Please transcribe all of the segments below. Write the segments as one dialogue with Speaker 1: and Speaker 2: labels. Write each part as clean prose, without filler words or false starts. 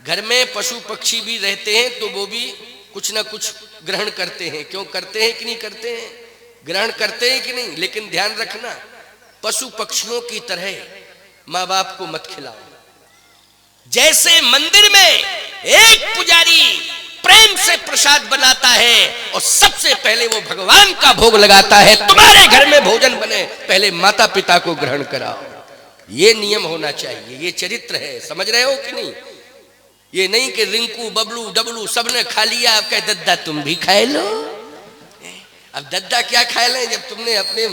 Speaker 1: घर में पशु पक्षी भी रहते हैं तो वो भी कुछ ना कुछ ग्रहण करते हैं। क्यों करते हैं कि नहीं करते हैं? ग्रहण करते हैं कि नहीं? लेकिन ध्यान रखना, पशु पक्षियों की तरह माँ बाप को मत खिलाओ। जैसे मंदिर में एक पुजारी प्रेम से प्रसाद बनाता है और सबसे पहले वो भगवान का भोग लगाता है, तुम्हारे घर में भोजन बने पहले माता पिता को ग्रहण कराओ। ये नियम होना चाहिए, ये चरित्र है। समझ रहे हो कि नहीं? ये नहीं कि रिंकू बबलू डबलू सबने खा लिया, अब कहे दद्दा तुम भी खाए लो। अब दद्दा क्या खाए लें जब तुमने अपने,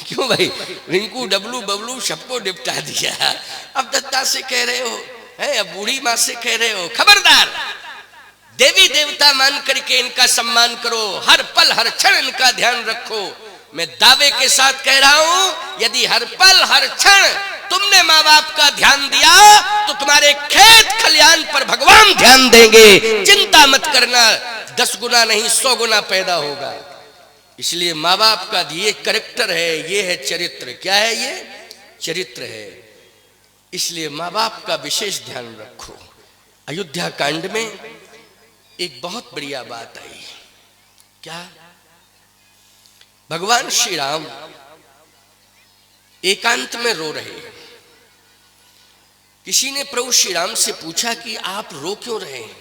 Speaker 1: क्यों भाई, रिंकू डबलू बबलू सबको निपटा दिया, अब दद्दा से कह रहे हो है, अब बूढ़ी माँ से कह रहे हो। खबरदार, देवी देवता मान करके इनका सम्मान करो, हर पल हर क्षण इनका ध्यान रखो। मैं दावे के साथ कह रहा हूं, यदि हर पल हर क्षण तुमने माँ बाप का ध्यान दिया तो तुम्हारे खेत खलियान पर भगवान ध्यान देंगे। चिंता मत करना, 10 गुना नहीं 100 गुना पैदा होगा। इसलिए माँ बाप का ये कैरेक्टर है, ये है चरित्र। क्या है ये? चरित्र है। इसलिए माँ बाप का विशेष ध्यान रखो। अयोध्या कांड में एक बहुत बढ़िया बात आई। क्या? भगवान श्री राम एकांत में रो रहे हैं। किसी ने प्रभु श्री राम से पूछा कि आप रो क्यों रहे हैं?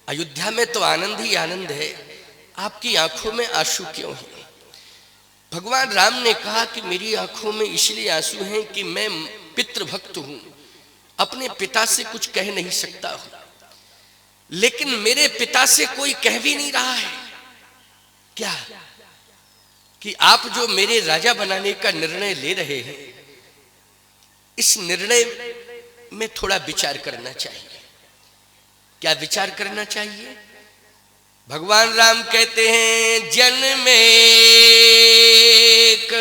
Speaker 1: अयोध्या में तो आनंद ही आनंद है, आपकी आंखों में आंसू क्यों हैं? भगवान राम ने कहा कि मेरी आंखों में इसलिए आंसू हैं कि मैं पितृभक्त हूं, अपने पिता से कुछ कह नहीं सकता हूं, लेकिन मेरे पिता से कोई कह भी नहीं रहा है। क्या? कि आप जो मेरे राजा बनाने का निर्णय ले रहे हैं, इस निर्णय में थोड़ा विचार करना चाहिए। क्या विचार करना चाहिए? भगवान राम कहते हैं, जन्म एक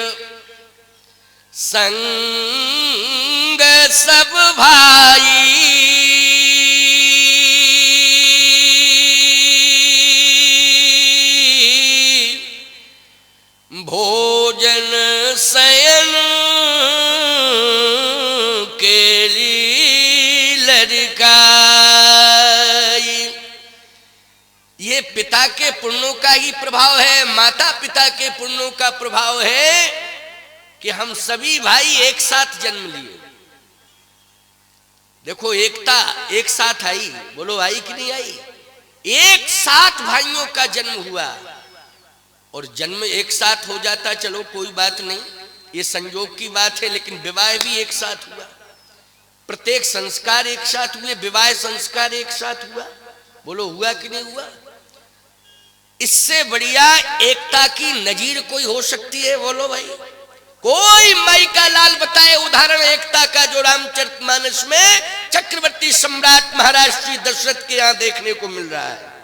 Speaker 1: संग सब भाई, भोजन शयन के लिए लड़काई। ये पिता के पुण्यों का ही प्रभाव है, माता पिता के पुण्यों का प्रभाव है कि हम सभी भाई एक साथ जन्म लिए। देखो, एकता एक साथ आई, बोलो आई कि नहीं आई? एक साथ भाइयों का जन्म हुआ। और जन्म एक साथ हो जाता, चलो कोई बात नहीं, ये संयोग की बात है, लेकिन विवाह भी एक साथ हुआ, प्रत्येक संस्कार एक साथ हुए, विवाह संस्कार एक साथ हुआ। बोलो हुआ कि नहीं हुआ? इससे बढ़िया एकता की नजीर कोई हो सकती है? बोलो भाई, कोई माई का लाल बताए उदाहरण एकता का जो रामचरितमानस में चक्रवर्ती सम्राट महाराज श्री दशरथ के यहां देखने को मिल रहा है।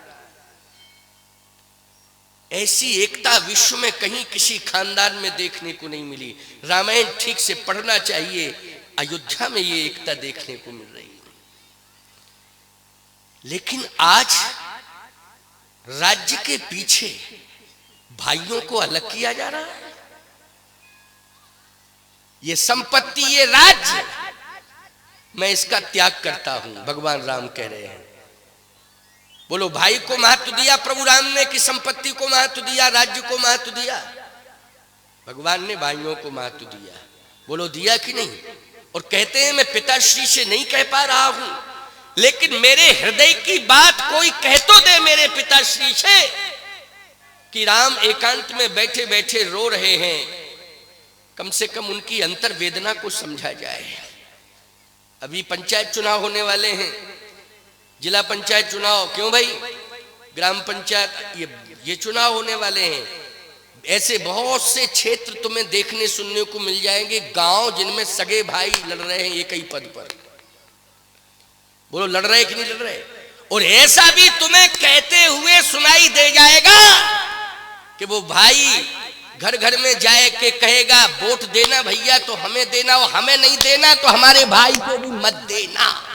Speaker 1: ऐसी एकता विश्व में कहीं किसी खानदान में देखने को नहीं मिली। रामायण ठीक से पढ़ना चाहिए, अयोध्या में ये एकता देखने को मिल रही है। लेकिन आज राज्य के पीछे भाइयों को अलग किया जा रहा है। ये संपत्ति, ये राज्य, मैं इसका त्याग करता हूं, भगवान राम कह रहे हैं। बोलो, भाई को महत्व दिया प्रभु राम ने कि संपत्ति को महत्व दिया, राज्य को महत्व दिया? भगवान ने भाइयों को महत्व दिया। बोलो दिया कि नहीं? और कहते हैं, मैं पिताश्री से नहीं कह पा रहा हूं, लेकिन मेरे हृदय की बात कोई कह तो दे मेरे पिताश्री से कि राम एकांत में बैठे बैठे रो रहे हैं, कम से कम उनकी अंतर वेदना को समझा जाए। अभी पंचायत चुनाव होने वाले हैं, जिला पंचायत चुनाव, क्यों भाई, ग्राम पंचायत, ये चुनाव होने वाले हैं। ऐसे बहुत से क्षेत्र तुम्हें देखने सुनने को मिल जाएंगे, गांव जिनमें सगे भाई लड़ रहे हैं एक ही पद पर। बोलो लड़ रहे कि नहीं लड़ रहे? और ऐसा भी तुम्हें कहते हुए सुनाई दे जाएगा कि वो भाई घर घर में जाए के कहेगा, वोट देना भैया तो हमें देना, और हमें नहीं देना तो हमारे भाई को भी मत देना,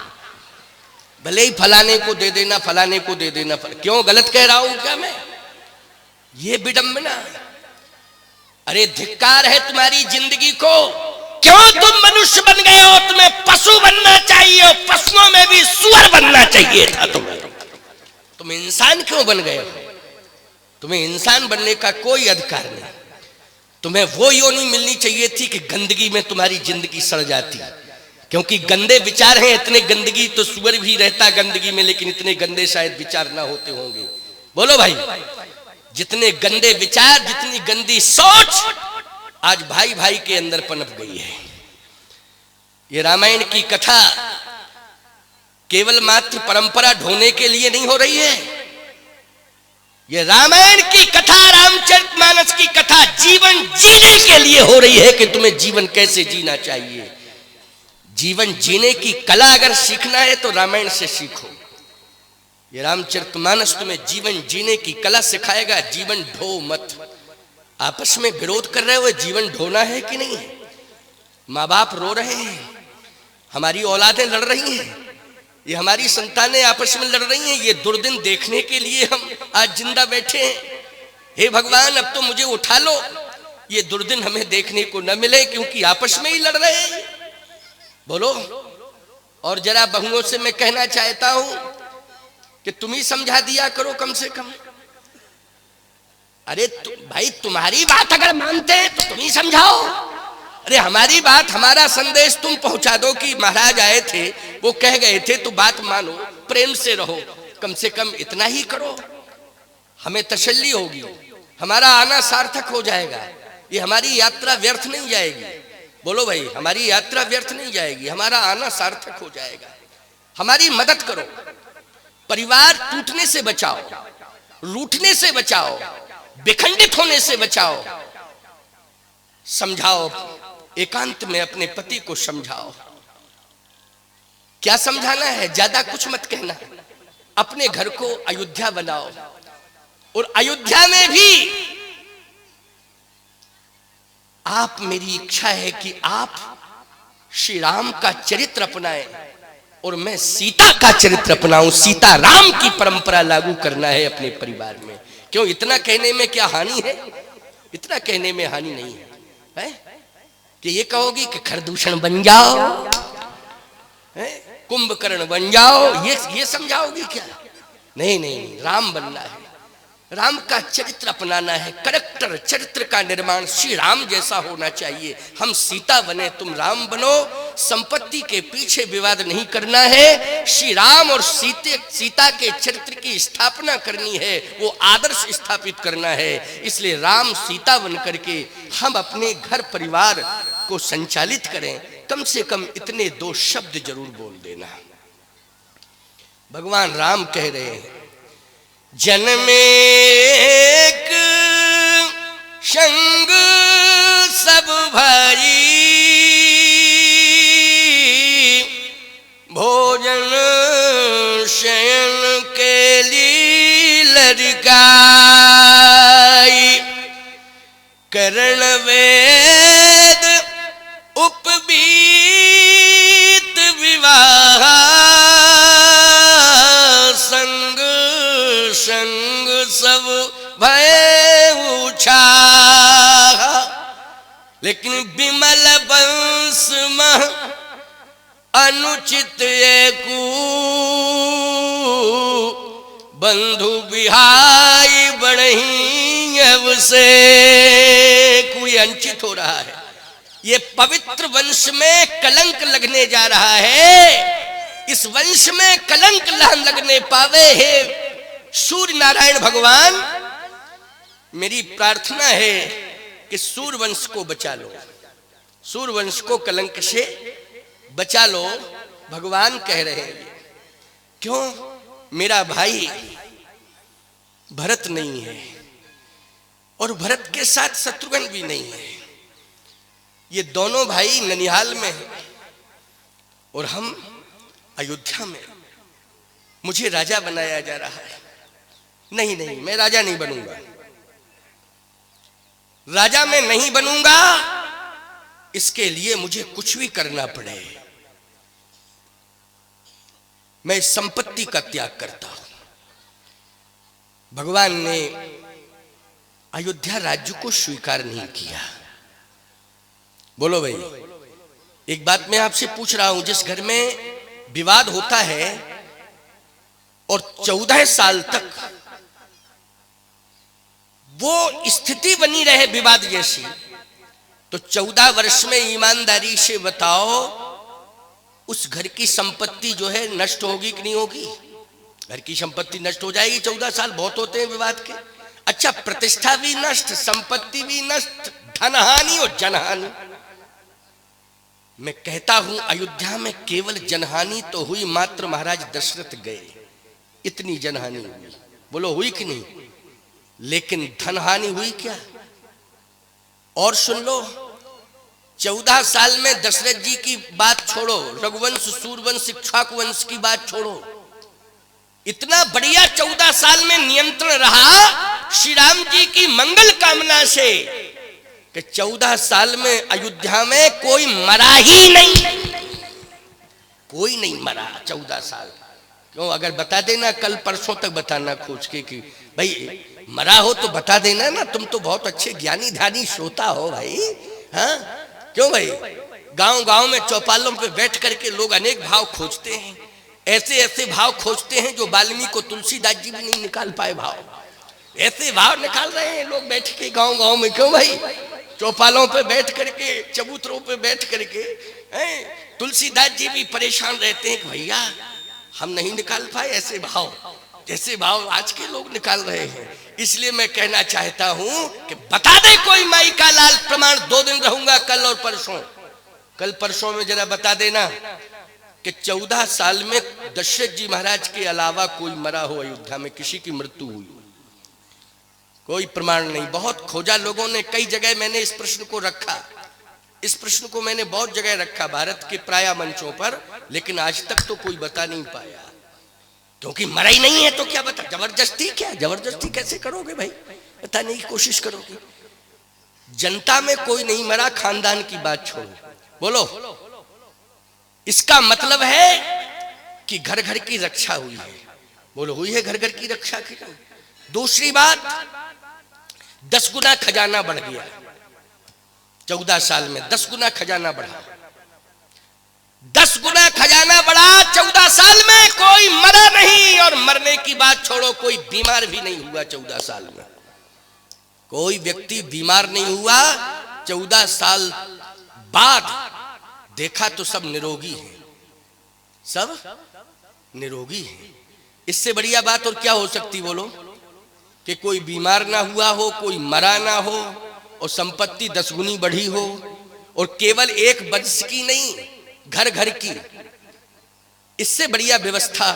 Speaker 1: भले ही फलाने को दे देना, फलाने को दे देना। क्यों, गलत कह रहा हूं क्या मैं? ये विडंबना। अरे धिक्कार है तुम्हारी जिंदगी को क्यों तुम मनुष्य बन गए हो? तुम्हें पशु बनना चाहिए और पशुओं में भी सुअर बनना चाहिए था तुम्हें। तुम इंसान क्यों बन गए हो? तुम्हें इंसान बनने का कोई अधिकार नहीं। तुम्हें वो योनि मिलनी चाहिए थी कि गंदगी में तुम्हारी जिंदगी सड़ जाती, क्योंकि गंदे विचार हैं। इतने गंदगी तो सुअर भी रहता गंदगी में, लेकिन इतने गंदे शायद विचार ना होते होंगे। बोलो भाई, जितने गंदे विचार, जितनी गंदी सोच आज भाई भाई के अंदर पनप गई है। ये रामायण की कथा केवल मात्र परंपरा ढोने के लिए नहीं हो रही है। ये रामायण की कथा, रामचरितमानस की कथा जीवन जीने के लिए हो रही है कि तुम्हें जीवन कैसे जीना चाहिए। जीवन जीने की कला अगर सीखना है तो रामायण से सीखो। ये रामचरितमानस तुम्हें जीवन जीने की कला सिखाएगा। जीवन ढो मत। आपस में विरोध कर रहे हो, जीवन ढोना है कि नहीं है? माँ बाप रो रहे हैं, हमारी औलादें लड़ रही हैं, ये हमारी संतानें आपस में लड़ रही हैं। ये दुर्दिन देखने के लिए हम आज जिंदा बैठे हैं। हे भगवान, अब तो मुझे उठा लो, ये दुर्दिन हमें देखने को न मिले, क्योंकि आपस में ही लड़ रहे हैं। बोलो। और जरा बहुओं से मैं कहना चाहता हूं कि तुम ही समझा दिया करो कम से कम। अरे भाई, तुम्हारी बात अगर मानते हैं तो तुम ही समझाओ। अरे हमारी बात, हमारा संदेश तुम पहुंचा दो कि महाराज आए थे, वो कह गए थे, तो बात मानो, प्रेम से रहो। कम से कम इतना ही करो, हमें तसल्ली होगी, हमारा आना सार्थक हो जाएगा। ये हमारी यात्रा व्यर्थ नहीं जाएगी। बोलो भाई, हमारी यात्रा व्यर्थ नहीं जाएगी, हमारा आना सार्थक हो जाएगा। हमारी मदद करो, परिवार टूटने से बचाओ, रूठने से बचाओ, विखंडित होने से बचाओ। समझाओ, एकांत में अपने पति को समझाओ। क्या समझाना है? ज्यादा कुछ मत कहना। अपने घर को अयोध्या बनाओ, और अयोध्या में भी आप, मेरी इच्छा है कि आप श्री राम का चरित्र अपनाएं और मैं सीता का चरित्र अपनाऊं। सीता राम की परंपरा लागू करना है अपने परिवार में। क्यों? इतना कहने में क्या हानि है? इतना कहने में हानि नहीं है, कि ये कहोगी कि खरदूषण बन जाओ, कुंभकर्ण बन जाओ, ये समझाओगी क्या? नहीं नहीं, राम बनना है, राम का चरित्र अपनाना है। कैरेक्टर, चरित्र का निर्माण श्री राम जैसा होना चाहिए। हम सीता बने, तुम राम बनो। संपत्ति के पीछे विवाद नहीं करना है। श्री राम और सीता के चरित्र की स्थापना करनी है, वो आदर्श स्थापित करना है। इसलिए राम सीता बन करके हम अपने घर परिवार को संचालित करें। कम से कम इतने दो शब्द जरूर बोल देना। भगवान राम कह रहे हैं, जन्में एक संग सब भाई, भोजन शयन के लिए लड़काई, करण वेद उपबीत विवाह, संग संग सब भय उछा, लेकिन विमल वंश मह अनुचित एकू, बंधु बिहाई बढ़ही अब से। कोई अंचित हो रहा है, ये पवित्र वंश में कलंक लगने जा रहा है। इस वंश में कलंक लगने पावे है सूर्य नारायण भगवान। मेरी प्रार्थना है कि सूर्य वंश को बचा लो, सूर्य वंश को कलंक से बचा लो। भगवान कह रहे हैं, क्यों? मेरा भाई भरत नहीं है और भरत के साथ शत्रुघ्न भी नहीं है। ये दोनों भाई ननिहाल में हैं और हम अयोध्या में। मुझे राजा बनाया जा रहा है। नहीं नहीं, मैं राजा नहीं बनूंगा, राजा मैं नहीं बनूंगा। इसके लिए मुझे कुछ भी करना पड़े, मैं संपत्ति का त्याग करता हूं। भगवान ने अयोध्या राज्य को स्वीकार नहीं किया। बोलो भाई, एक बात मैं आपसे पूछ रहा हूं, जिस घर में विवाद होता है और 14 साल तक वो स्थिति बनी रहे विवाद जैसी, तो 14 वर्ष में ईमानदारी से बताओ उस घर की संपत्ति जो है नष्ट होगी कि नहीं होगी? घर की संपत्ति नष्ट हो जाएगी। 14 साल बहुत होते हैं विवाद के। अच्छा, प्रतिष्ठा भी नष्ट, संपत्ति भी नष्ट, धनहानि और जनहानि। मैं कहता हूं अयोध्या में केवल जनहानि तो हुई, मात्र महाराज दशरथ गए, इतनी जनहानि हुई। बोलो हुई कि नहीं? लेकिन धनहानि हुई क्या? और सुन लो, 14 साल में दशरथ जी की बात छोड़ो, रघुवंश, सूर्यवंश, इक्ष्वाकु वंश की बात छोड़ो, इतना बढ़िया 14 साल में नियंत्रण रहा श्री राम जी की मंगल कामना से कि 14 साल में अयोध्या में कोई मरा ही नहीं, कोई नहीं मरा 14 साल। क्यों? अगर बता देना कल परसों तक बताना खोज के कि भाई मरा हो तो बता देना ना, तुम तो बहुत अच्छे ज्ञानी ध्यानी श्रोता हो भाई। हाँ क्यों भाई? गांव गांव में चौपालों पे बैठ करके लोग अनेक भाव खोजते हैं, ऐसे ऐसे भाव खोजते हैं जो वाल्मीकि को तुलसीदास जी भी नहीं निकाल पाए भाव। ऐसे भाव निकाल रहे हैं लोग बैठ के गांव गांव में। क्यों भाई? चौपालों पे बैठ करके, चबूतरों पे बैठ करके तुलसीदास जी भी परेशान रहते हैं कि भैया हम नहीं निकाल पाए ऐसे भाव, जैसे भाव आज के लोग निकाल रहे हैं। इसलिए मैं कहना चाहता हूं कि बता दे कोई माई का लाल प्रमाण, 2 दिन रहूंगा कल और परसों, कल परसों में जरा बता देना कि 14 साल में दशरथ जी महाराज के अलावा कोई मरा हो अयोध्या में, किसी की मृत्यु हुई, कोई प्रमाण नहीं। बहुत खोजा लोगों ने, कई जगह मैंने इस प्रश्न को रखा, इस प्रश्न को मैंने बहुत जगह रखा भारत के प्राय मंचों पर, लेकिन आज तक तो कोई बता नहीं पाया। क्योंकि मरा ही नहीं है तो क्या बता? जबरदस्ती क्या? जबरदस्ती कैसे करोगे भाई? बताने की कोशिश करोगे। जनता में कोई नहीं मरा, खानदान की बात छोड़ो। बोलो, इसका मतलब है कि घर घर की रक्षा हुई है। बोलो हुई है घर घर की रक्षा की? दूसरी बात, 10 गुना खजाना बढ़ गया 14 साल में, 10 गुना खजाना बढ़ा, 10 गुना खजाना बढ़ा 14 साल में। कोई मरा नहीं, और मरने की बात छोड़ो, कोई बीमार भी नहीं हुआ 14 साल में। कोई व्यक्ति बीमार नहीं हुआ 14 साल बाद। देखा तो सब निरोगी हैं, सब निरोगी हैं। इससे बढ़िया बात और क्या हो सकती? बोलो, कि कोई बीमार ना हुआ हो, कोई मरा ना हो, और संपत्ति 10 गुनी बढ़ी हो, और केवल एक वंश की नहीं, घर घर की। इससे बढ़िया व्यवस्था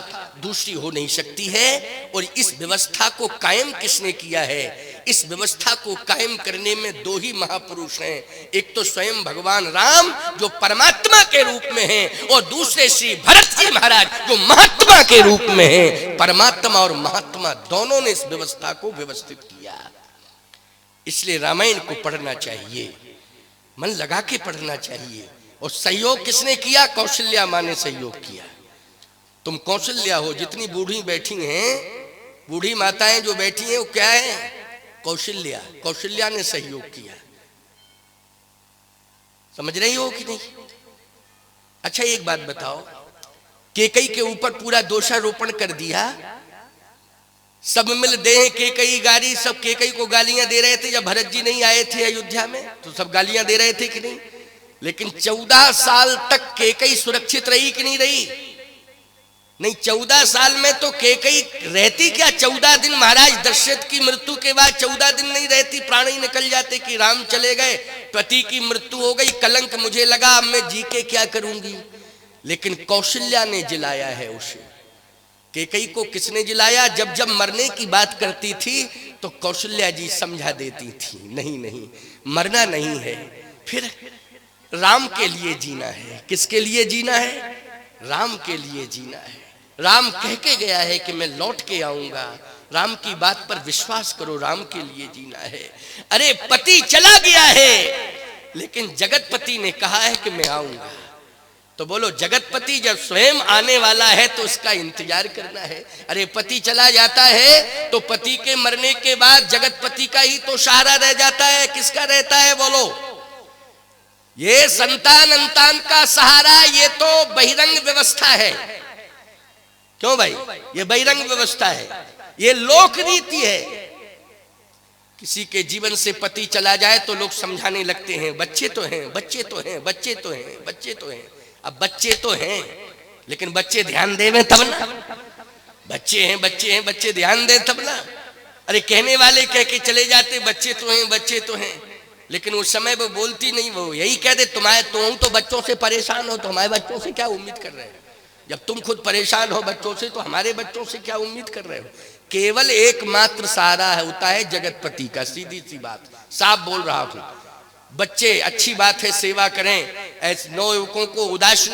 Speaker 1: दूसरी हो नहीं सकती है। और इस व्यवस्था को कायम किसने किया है? इस व्यवस्था को कायम करने में 2 ही महापुरुष हैं। एक तो स्वयं भगवान राम जो परमात्मा के रूप में हैं, और दूसरे श्री भरत जी महाराज जो महात्मा के रूप में हैं। परमात्मा और महात्मा दोनों ने इस व्यवस्था को व्यवस्थित किया। इसलिए रामायण को पढ़ना चाहिए, मन लगा के पढ़ना चाहिए। और सहयोग किसने किया? कौशल्या माँ ने सहयोग किया। तुम कौशल्या हो, जितनी बूढ़ी बैठी हैं, बूढ़ी माताएं जो बैठी हैं, वो क्या है? कौशल्या। कौशल्या ने सहयोग किया। समझ रही हो कि नहीं? अच्छा एक बात बताओ, केकई के ऊपर पूरा दोषारोपण कर दिया, सब मिल दे केकई गाली, सब केकई को गालियां दे रहे थे। जब भरत जी नहीं आए थे अयोध्या में तो सब गालियां दे रहे थे कि नहीं? लेकिन 14 साल तक केकई सुरक्षित रही कि नहीं रही? नहीं, 14 साल में तो केकई रहती क्या? 14 दिन महाराज दशरथ की मृत्यु के बाद 14 दिन नहीं रहती, प्राण ही निकल जाते कि राम चले गए, पति की मृत्यु हो गई, कलंक मुझे लगा, अब मैं जी के क्या करूंगी। लेकिन कौशल्या ने जिलाया है उसे। केकई को किसने जिलाया? जब जब मरने की बात करती थी तो कौशल्या जी समझा देती थी, नहीं नहीं मरना नहीं है, फिर राम के लिए जीना है। किसके लिए जीना है? राम के लिए जीना है। राम कह के गया है कि मैं लौट के आऊंगा, राम की बात पर विश्वास करो, राम के लिए जीना है। अरे पति चला गया है, लेकिन जगतपति ने कहा है कि मैं आऊंगा। तो बोलो, जगतपति जब स्वयं आने वाला है तो उसका इंतजार करना है। अरे पति चला जाता है तो पति के मरने के बाद जगतपति का ही तो सहारा रह जाता है, किसका रहता है? बोलो, ये संतान अंतान का सहारा, ये तो बहिरंग व्यवस्था है। क्यों भाई? ये बहिरंग व्यवस्था है, ये लोक रीति है। किसी के जीवन से पति चला जाए तो लोग समझाने लगते हैं, बच्चे तो हैं, बच्चे तो हैं, बच्चे तो हैं, बच्चे तो हैं। अब बच्चे तो हैं, लेकिन बच्चे ध्यान देवे तब ना। बच्चे हैं, बच्चे हैं, बच्चे ध्यान दे तब ना। अरे कहने वाले कह के चले जाते, बच्चे तो हैं, बच्चे तो हैं, लेकिन उस समय वो बोलती नहीं, वो यही कह दे, तुम तो बच्चों से परेशान हो, तो हमारे बच्चों से क्या उम्मीद कर रहे हो? जब तुम खुद परेशान हो बच्चों से, तो हमारे बच्चों से क्या उम्मीद कर रहे हो? केवल एकमात्र सहारा होता है जगतपति का। सीधी सी बात, साफ बोल रहा हूं। बच्चे अच्छी बात है, सेवा करें, ऐसे नौ युवकों को उदास नहीं